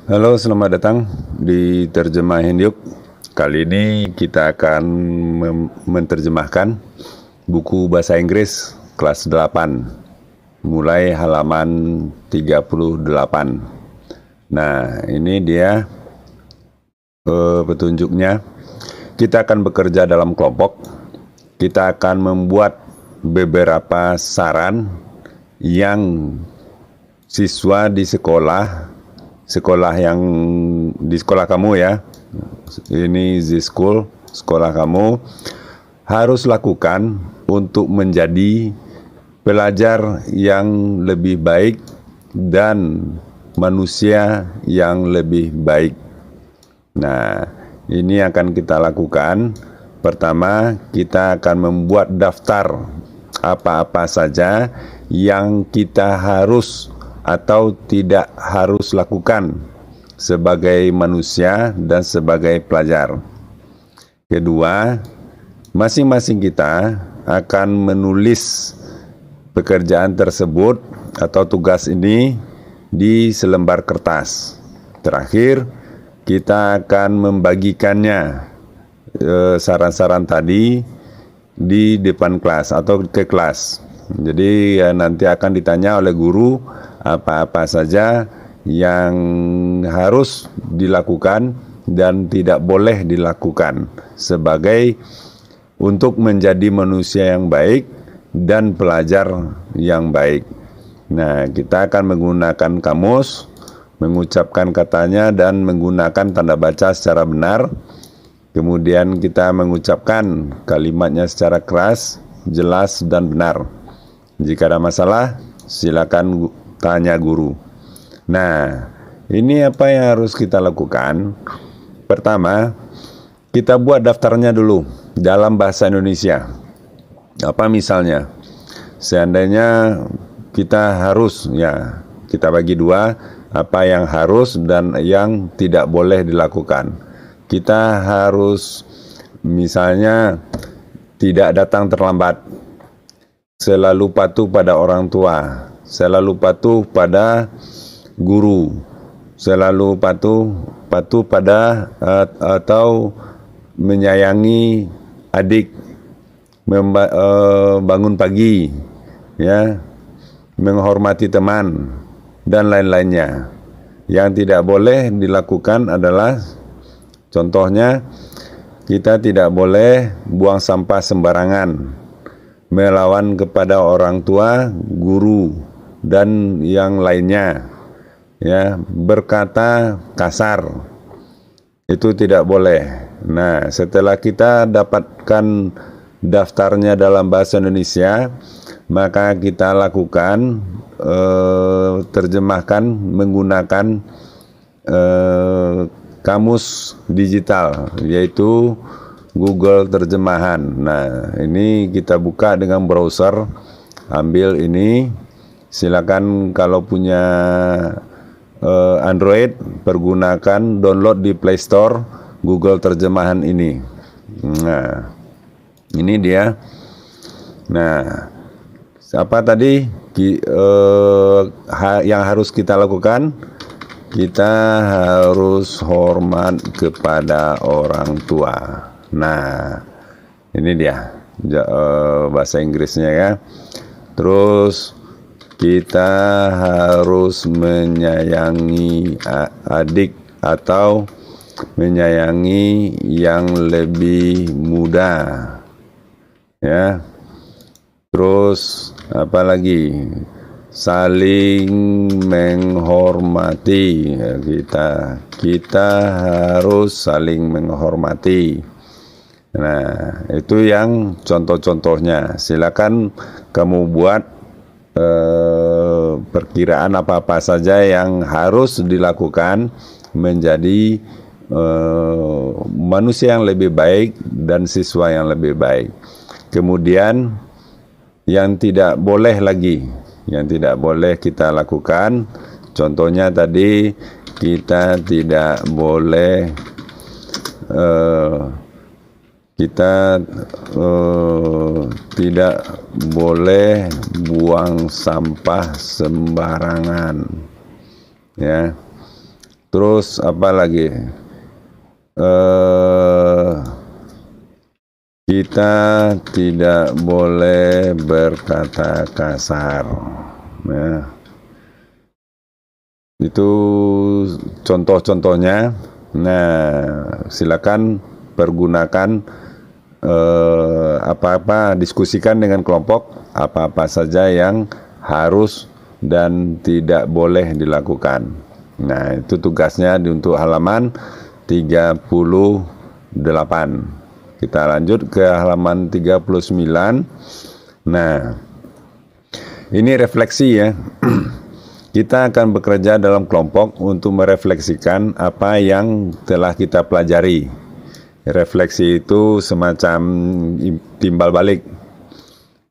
Halo, selamat datang di Terjemahin Yuk. Kali ini kita akan menerjemahkan buku bahasa Inggris kelas 8, mulai halaman 38. Nah, ini dia petunjuknya. Kita akan bekerja dalam kelompok. Kita akan membuat beberapa saran yang siswa di sekolah yang di sekolah kamu ya, ini the school, sekolah kamu harus lakukan untuk menjadi pelajar yang lebih baik dan manusia yang lebih baik. Nah, ini akan kita lakukan. Pertama, kita akan membuat daftar apa-apa saja yang kita harus atau tidak harus lakukan sebagai manusia dan sebagai pelajar. Kedua, masing-masing kita akan menulis pekerjaan tersebut atau tugas ini di selembar kertas. Terakhir, kita akan membagikannya saran-saran tadi di depan kelas atau ke kelas. Jadi nanti akan ditanya oleh guru apa-apa saja yang harus dilakukan dan tidak boleh dilakukan sebagai untuk menjadi manusia yang baik dan pelajar yang baik. Nah, kita akan menggunakan kamus, mengucapkan katanya dan menggunakan tanda baca secara benar. Kemudian kita mengucapkan kalimatnya secara keras, jelas dan benar. Jika ada masalah, silakan tanya guru. Nah, ini apa yang harus kita lakukan? Pertama, kita buat daftarnya dulu dalam bahasa Indonesia. Apa misalnya? Seandainya kita harus, ya kita bagi dua, apa yang harus dan yang tidak boleh dilakukan. Kita harus misalnya tidak datang terlambat, selalu patuh pada orang tua, selalu patuh pada guru, selalu patuh pada atau menyayangi adik, bangun pagi, ya, menghormati teman dan lain-lainnya. Yang tidak boleh dilakukan adalah, contohnya, kita tidak boleh buang sampah sembarangan, melawan kepada orang tua, guru, dan yang lainnya, ya, berkata kasar, itu tidak boleh. Nah, setelah kita dapatkan daftarnya dalam bahasa Indonesia, maka kita lakukan terjemahkan menggunakan kamus digital, yaitu Google Terjemahan. Nah, ini kita buka dengan browser. Ambil ini. Silakan kalau punya Android, pergunakan download di Play Store Google Terjemahan ini. Nah, ini dia. Nah, apa tadi yang harus kita lakukan? Kita harus hormat kepada orang tua. Nah, ini dia bahasa Inggrisnya ya. Terus kita harus menyayangi adik atau menyayangi yang lebih muda, ya. Terus apa lagi? Saling menghormati, ya, kita harus saling menghormati. Nah, itu yang contoh-contohnya. Silakan kamu buat perkiraan apa-apa saja yang harus dilakukan menjadi manusia yang lebih baik dan siswa yang lebih baik. Kemudian yang tidak boleh lagi, yang tidak boleh kita lakukan, contohnya tadi kita tidak boleh tidak boleh buang sampah sembarangan, ya. Terus apa lagi? Kita tidak boleh berkata kasar. Nah, itu contoh-contohnya. Nah, silakan pergunakan apa-apa, diskusikan dengan kelompok apa-apa saja yang harus dan tidak boleh dilakukan. Nah, itu tugasnya untuk halaman 38. Kita lanjut ke halaman 39. Nah, ini refleksi ya. Kita akan bekerja dalam kelompok untuk merefleksikan apa yang telah kita pelajari. Refleksi itu semacam timbal balik.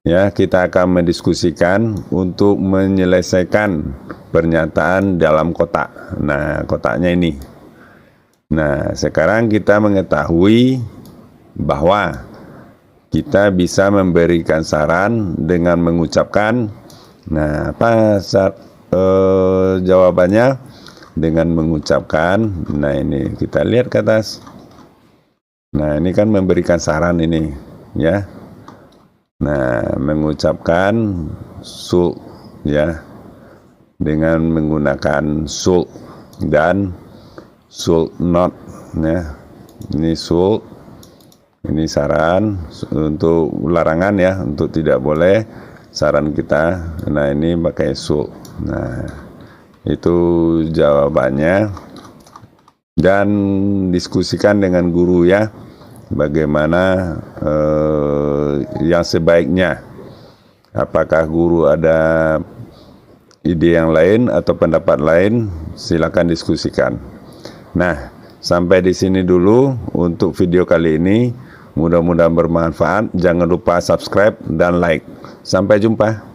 Ya, kita akan mendiskusikan untuk menyelesaikan pernyataan dalam kotak. Nah, kotaknya ini. Nah, sekarang kita mengetahui bahwa kita bisa memberikan saran dengan mengucapkan. Nah, apa jawabannya? Dengan mengucapkan. Nah, ini kita lihat ke atas. Nah, ini kan memberikan saran ini, ya. Nah, mengucapkan should, ya, dengan menggunakan should dan should not, ya. Ini should, ini saran untuk larangan ya, untuk tidak boleh, saran kita. Nah, ini pakai should. Nah, itu jawabannya. Dan diskusikan dengan guru ya, bagaimana yang sebaiknya. Apakah guru ada ide yang lain atau pendapat lain, silakan diskusikan. Nah, sampai di sini dulu untuk video kali ini. Mudah-mudahan bermanfaat. Jangan lupa subscribe dan like. Sampai jumpa.